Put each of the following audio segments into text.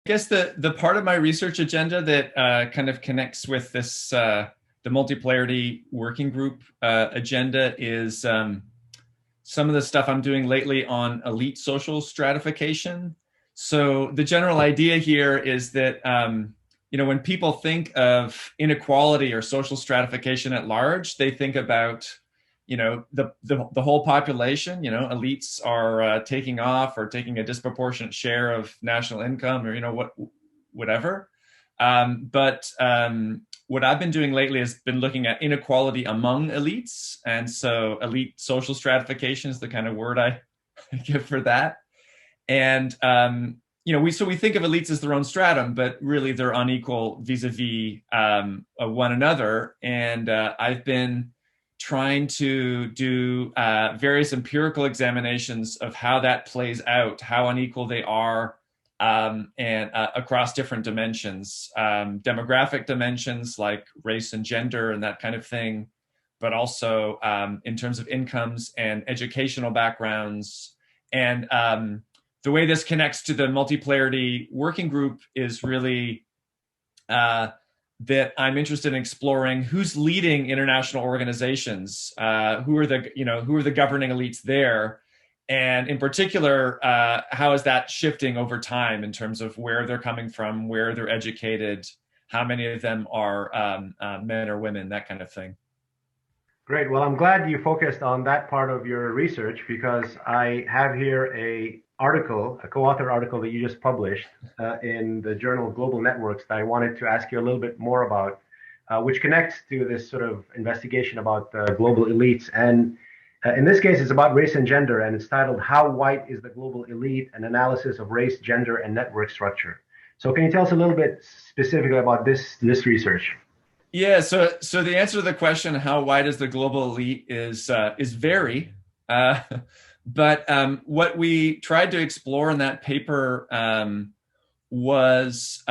guess the part of my research agenda that kind of connects with this the multipolarity working group agenda is some of the stuff I'm doing lately on elite social stratification. So the general idea here is that when people think of inequality or social stratification at large, they think about the whole population. Elites are taking off or taking a disproportionate share of national income, or whatever. But what I've been doing lately has been looking at inequality among elites, and so elite social stratification is the kind of word I give for that. And we think of elites as their own stratum, but really they're unequal vis-a-vis one another. And I've been trying to do various empirical examinations of how that plays out, how unequal they are, and across different dimensions, demographic dimensions like race and gender and that kind of thing, but also in terms of incomes and educational backgrounds. And the way this connects to the multipolarity working group is really that I'm interested in exploring who's leading international organizations, who are the governing elites there, and in particular, how is that shifting over time in terms of where they're coming from, where they're educated, how many of them are men or women, that kind of thing. Great. Well, I'm glad you focused on that part of your research because I have here a co-author article that you just published in the journal Global Networks that I wanted to ask you a little bit more about, which connects to this sort of investigation about the global elites. And in this case, it's about race and gender, and it's titled "How White is the Global Elite? An Analysis of Race, Gender, and Network Structure." So can you tell us a little bit specifically about this research? Yeah, so the answer to the question, how wide is the global elite, is vary. But what we tried to explore in that paper was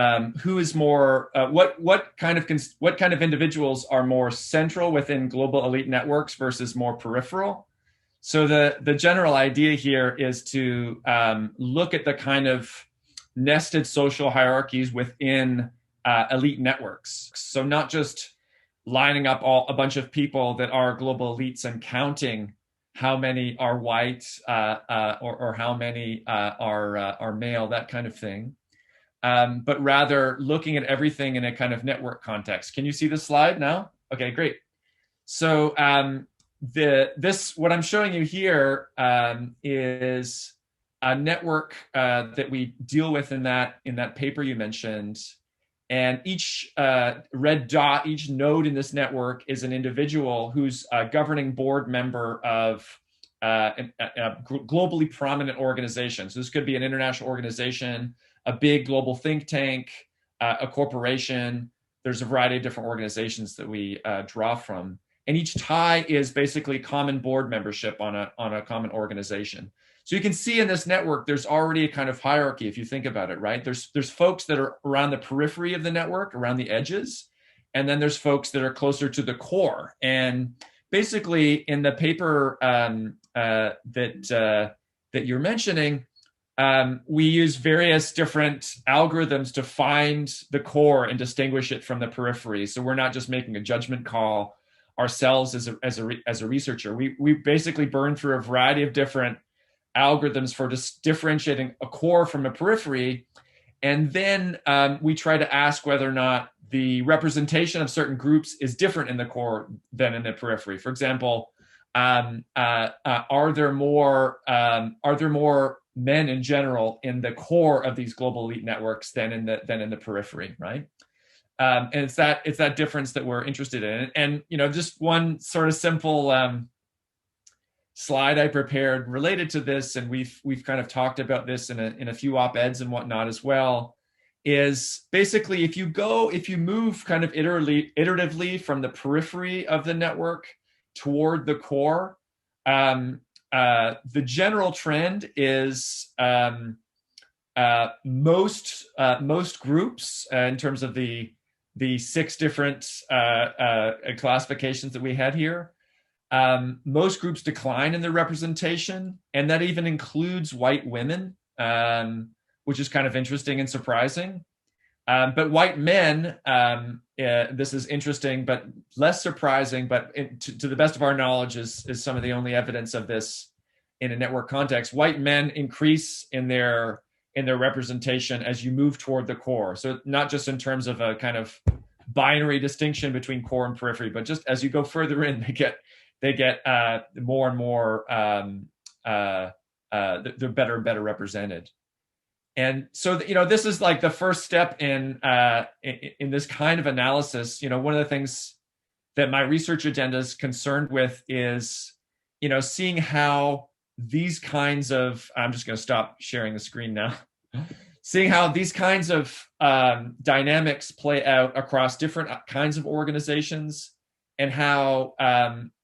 who is more, what kind of individuals are more central within global elite networks versus more peripheral. So the general idea here is to look at the kind of nested social hierarchies within elite networks. So not just lining up a bunch of people that are global elites and counting how many are white or how many are male, that kind of thing, but rather looking at everything in a kind of network context. Can you see the slide now? Okay, great. So what I'm showing you here is a network that we deal with in that paper you mentioned. And each red dot, each node in this network is an individual who's a governing board member of a globally prominent organization. So this could be an international organization, a big global think tank, a corporation. There's a variety of different organizations that we draw from. And each tie is basically common board membership on a common organization. So you can see in this network, there's already a kind of hierarchy if you think about it, right? There's folks that are around the periphery of the network, around the edges, and then there's folks that are closer to the core. And basically, in the paper that you're mentioning, we use various different algorithms to find the core and distinguish it from the periphery. So we're not just making a judgment call ourselves as a researcher. We basically burn through a variety of different algorithms for just differentiating a core from a periphery. And then we try to ask whether or not the representation of certain groups is different in the core than in the periphery. For example, are there more men in general in the core of these global elite networks than in the periphery, right? And it's that difference that we're interested in. And just one sort of simple slide I prepared related to this, and we've kind of talked about this in a few op-eds and whatnot as well, is basically if you move kind of iteratively from the periphery of the network toward the core, the general trend is most groups in terms of the 6 different classifications that we had here. Most groups decline in their representation, and that even includes white women. which is kind of interesting and surprising. But white men, this is interesting, but less surprising, but to the best of our knowledge is some of the only evidence of this in a network context. White men increase in their representation as you move toward the core. So not just in terms of a kind of binary distinction between core and periphery, but just as you go further in, they get more and more, they're better and better represented. And so, this is like the first step in this kind of analysis. One of the things that my research agenda is concerned with is, seeing how these kinds of, I'm just going to stop sharing the screen now, seeing how these kinds of dynamics play out across different kinds of organizations, and how,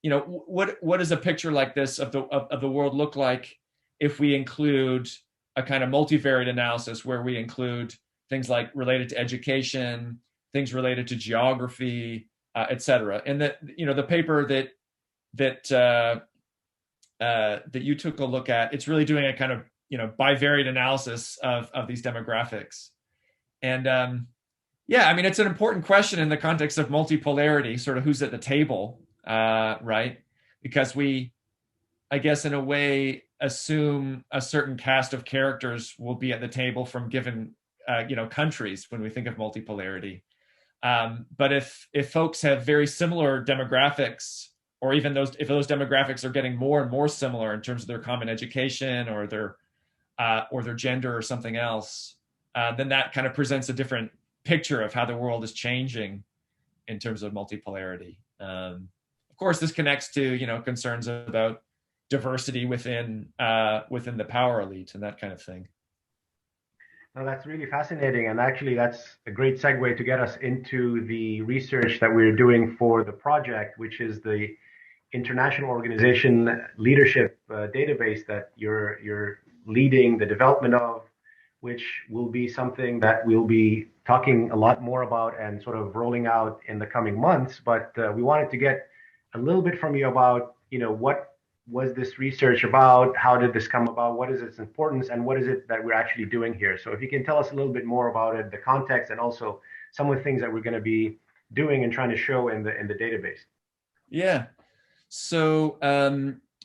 what does a picture like this of the world look like if we include a kind of multivariate analysis where we include things like related to education, things related to geography, et cetera. And that, the paper that you took a look at, it's really doing a kind of, bivariate analysis of these demographics. And it's an important question in the context of multipolarity, sort of who's at the table, right? Because we, I guess, in a way, assume a certain cast of characters will be at the table from given, countries when we think of multipolarity. But if folks have very similar demographics, or even if those demographics are getting more and more similar in terms of their common education or their gender or something else, then that kind of presents a different picture of how the world is changing in terms of multipolarity. Of course, this connects to concerns about diversity within the power elite and that kind of thing. No, that's really fascinating, and actually that's a great segue to get us into the research that we're doing for the project, which is the international organization leadership database that you're leading the development of, which will be something that we'll be talking a lot more about and sort of rolling out in the coming months. But we wanted to get a little bit from you about, what was this research about? How did this come about? What is its importance? And what is it that we're actually doing here? So if you can tell us a little bit more about it, the context, and also some of the things that we're going to be doing and trying to show in the database. Yeah. So,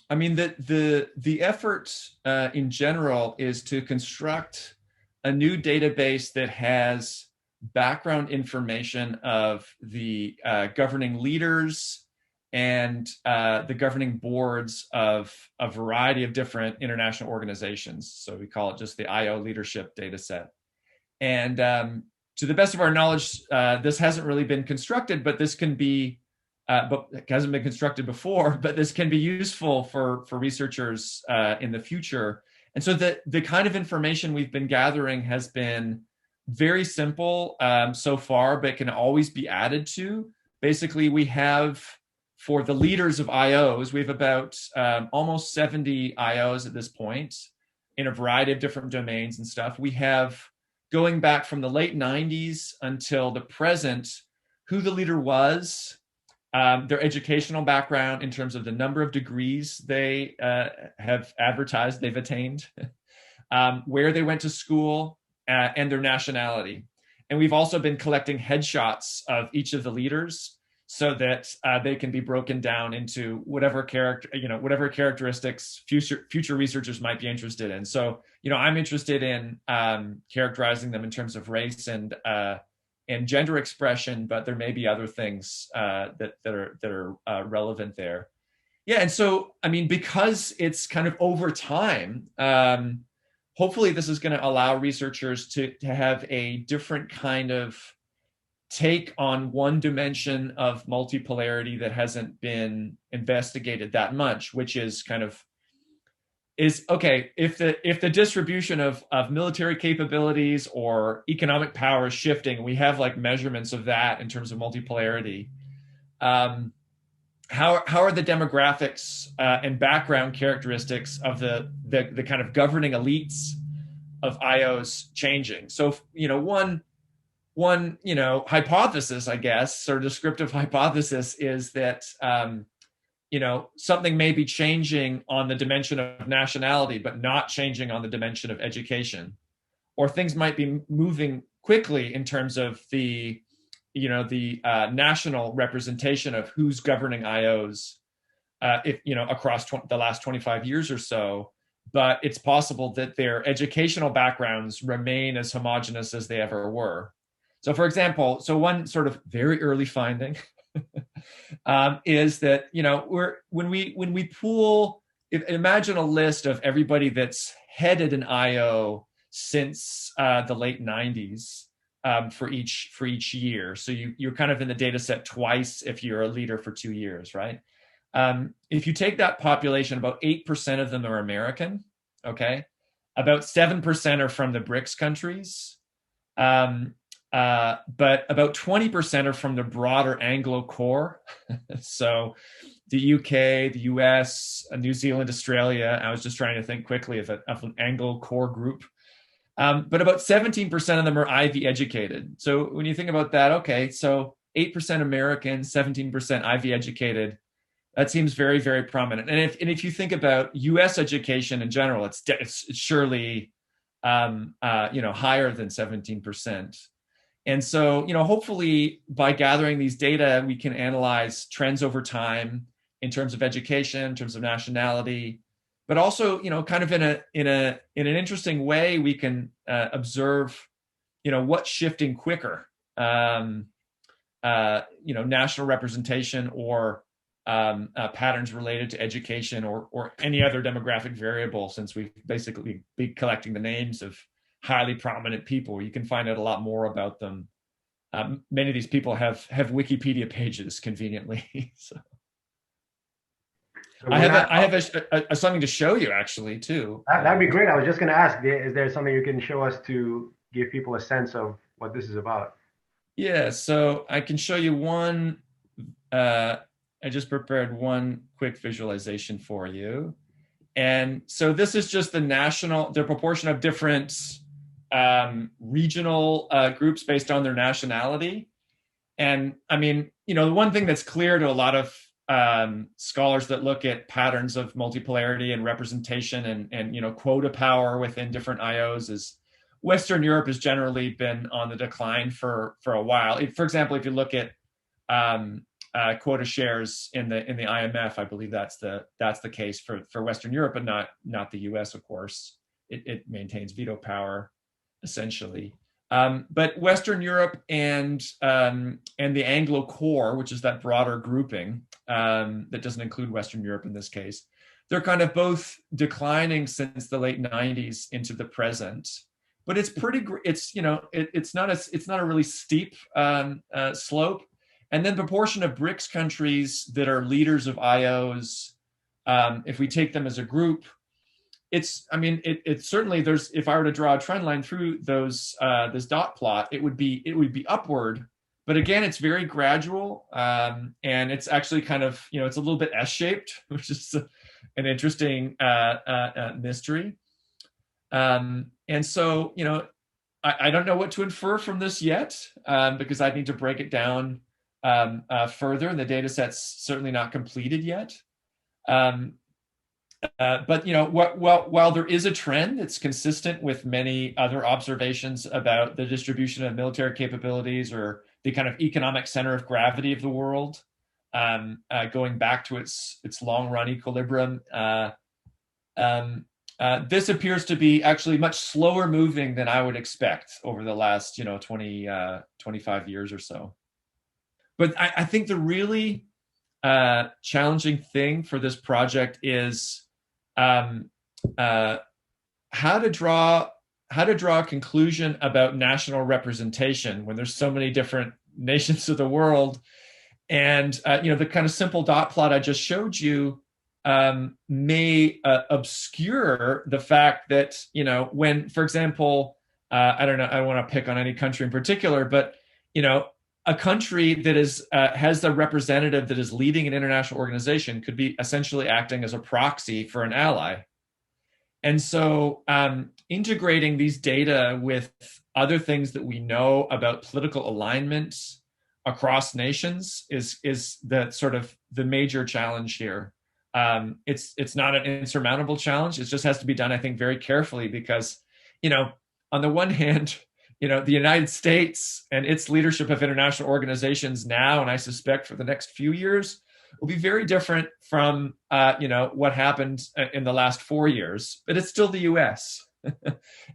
the effort in general is to construct a new database that has background information of the governing leaders and the governing boards of a variety of different international organizations. So we call it just the IO leadership data set. And to the best of our knowledge, this hasn't really been constructed, but this can be, but it hasn't been constructed before, but this can be useful for researchers in the future. And so the kind of information we've been gathering has been very simple so far, but can always be added to. Basically, we have, for the leaders of IOs, we have about almost 70 IOs at this point in a variety of different domains and stuff. We have, going back from the late 90s until the present, who the leader was, their educational background in terms of the number of degrees they have advertised they've attained, where they went to school, and their nationality. And we've also been collecting headshots of each of the leaders so that they can be broken down into whatever characteristics future researchers might be interested in. So, I'm interested in characterizing them in terms of race and gender expression, but there may be other things that are relevant there. Yeah, and so because it's kind of over time, hopefully this is going to allow researchers to have a different kind of take on one dimension of multipolarity that hasn't been investigated that much, which is okay, if the distribution of military capabilities or economic power is shifting, we have like measurements of that in terms of multipolarity. How are the demographics and background characteristics of the kind of governing elites of IOs changing? So, one hypothesis, I guess, or descriptive hypothesis, is that something may be changing on the dimension of nationality, but not changing on the dimension of education. or things might be moving quickly in terms of the national representation of who's governing IOs, if across the last 25 years or so. But it's possible that their educational backgrounds remain as homogenous as they ever were. So, for example, one sort of very early finding is that when we pool, imagine a list of everybody that's headed an IO since the late 90s, for each year. So you're kind of in the data set twice if you're a leader for 2 years, right? If you take that population, about 8% of them are American, okay? About 7% are from the BRICS countries, but about 20% are from the broader Anglo core. So the UK, the US, New Zealand, Australia. I was just trying to think quickly of an Anglo core group. But about 17% of them are Ivy educated. So when you think about that, okay, so 8% American, 17% Ivy educated. That seems very, very prominent. And if you think about U.S. education in general, it's surely higher than 17%. And so hopefully by gathering these data, we can analyze trends over time in terms of education, in terms of nationality, but also kind of in an interesting way, we can observe what's shifting quicker, national representation or patterns related to education or any other demographic variable, since we've basically been collecting the names of highly prominent people. You can find out a lot more about them. Many of these people have Wikipedia pages conveniently. So I have something to show you actually too. That'd be great. I was just going to ask, is there something you can show us to give people a sense of what this is about? Yeah, so I can show you one. I just prepared one quick visualization for you. And so this is just the proportion of different regional groups based on their nationality. And I mean, the one thing that's clear to a lot of scholars that look at patterns of multipolarity and representation and quota power within different IOs is Western Europe has generally been on the decline for a while. For example, if you look at quota shares in the IMF, I believe that's the case for Western Europe, but not the US, of course. It maintains veto power essentially. But Western Europe and the Anglo core, which is that broader grouping that doesn't include Western Europe in this case, they're kind of both declining since the late 90s into the present. But it's it's not a really steep slope. And then proportion of BRICS countries that are leaders of IOs, if we take them as a group, it's certainly there's, if I were to draw a trend line through those this dot plot, it would be upward, but again, it's very gradual, and it's actually kind of it's a little bit S-shaped, which is an interesting mystery. And so I don't know what to infer from this yet, because I need to break it down further, and the data set's certainly not completed yet. But while there is a trend that's consistent with many other observations about the distribution of military capabilities or the kind of economic center of gravity of the world, going back to its long run equilibrium, this appears to be actually much slower moving than I would expect over the last 25 years or so. But I think the really challenging thing for this project is how to draw a conclusion about national representation when there's so many different nations of the world. And the kind of simple dot plot I just showed you may obscure the fact that when, for example, I don't know, I don't want to pick on any country in particular, but a country that has the representative that is leading an international organization could be essentially acting as a proxy for an ally. And so integrating these data with other things that we know about political alignment across nations is the sort of the major challenge here. It's not an insurmountable challenge. It just has to be done, I think, very carefully, because on the one hand, the United States and its leadership of international organizations now, and I suspect for the next few years, will be very different from what happened in the last 4 years. But it's still the U.S.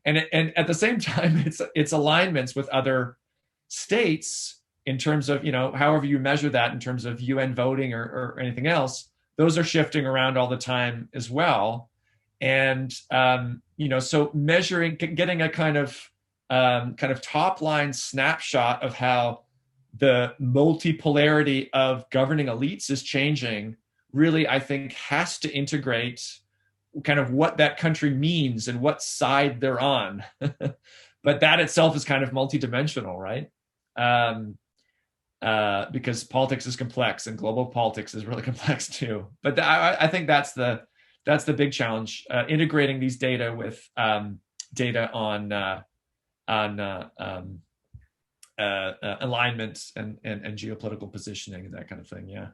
and at the same time, it's alignments with other states in terms of however you measure that in terms of UN voting or anything else. Those are shifting around all the time as well, and so measuring, getting a kind of top line snapshot of how the multipolarity of governing elites is changing really, I think, has to integrate kind of what that country means and what side they're on. But that itself is kind of multidimensional, right? Because politics is complex and global politics is really complex too. But I think that's the big challenge, integrating these data with data on alignment and geopolitical positioning and that kind of thing. Yeah.